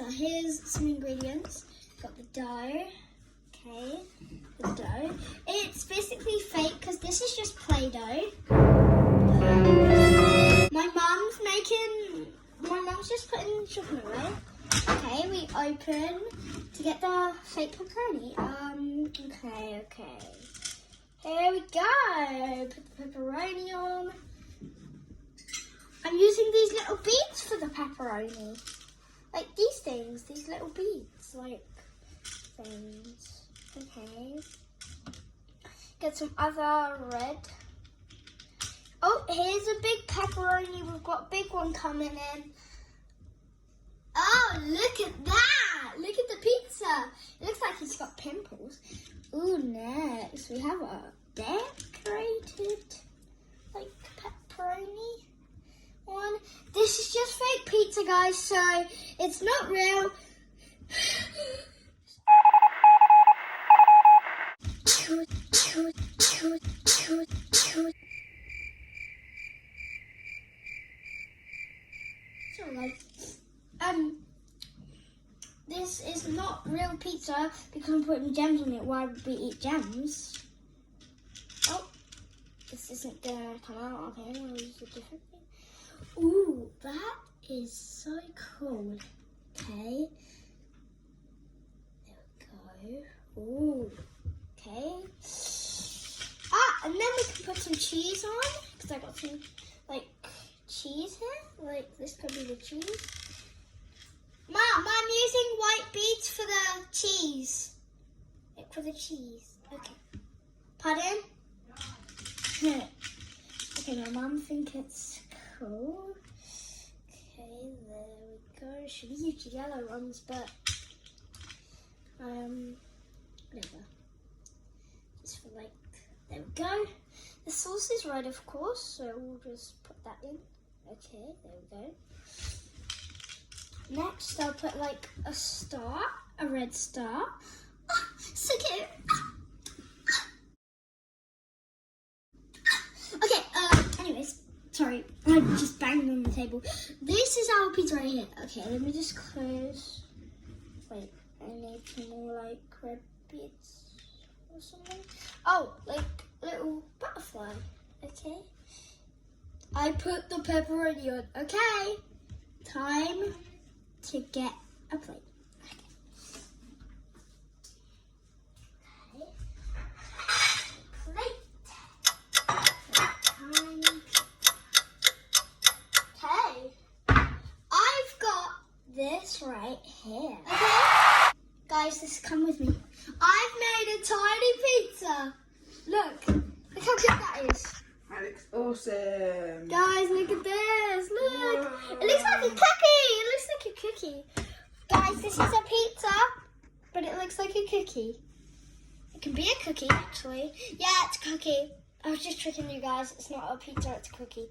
pizza. Here's some ingredients. Got the dough. Okay, the dough. It's basically fake because this is just Play-Doh. My mom's just putting sugar away. Okay, we open to get the fake pepperoni. Okay. Here we go. Put the pepperoni on. I'm using these little beads for the pepperoni. Like these things, these little beads, like things. Okay. Get some other red. Oh, here's a big pepperoni. We've got a big one coming in. Oh, look at that. Look at the pizza. It looks like it's got pimples. Ooh, next we have a decorated, like, pepperoni one. This is just fake pizza, guys, so it's not real. This is not real pizza because I'm putting gems on it. Why would we eat gems? Oh, this isn't gonna come out. Okay, I'll use a different thing. Ooh, that is so cool. Okay, there we go. Ooh, okay. And then we can put some cheese on because I got some like cheese here. Like this could be the cheese. Mom, I'm using white beads for the cheese. Like for the cheese. Okay. Pardon? No. Okay, my mom thinks it's cool. Okay, there we go. Should use yellow ones, but whatever. Just for like, there we go. The sauce is red, of course, so we'll just put that in. Okay, there we go. Next, I'll put like a star, a red star. Oh, so cute. Okay, anyways, sorry, I just banged on the table. This is our pizza right here. Okay, let me just close. Wait, I need some more like red beads or something. Oh, like little butterfly. Okay. I put the pepperoni on. Okay. Time to get a plate. Okay. Plate. Okay. I've got this right here. Okay. Guys, just come with me. I've made a tiny pizza. Look how good that is. That looks awesome. Guys, look at this. Look. Whoa. It looks like a cookie. It looks like a cookie. Guys, this is a pizza, but it looks like a cookie. It can be a cookie, actually. Yeah, it's a cookie. I was just tricking you guys. It's not a pizza, it's a cookie.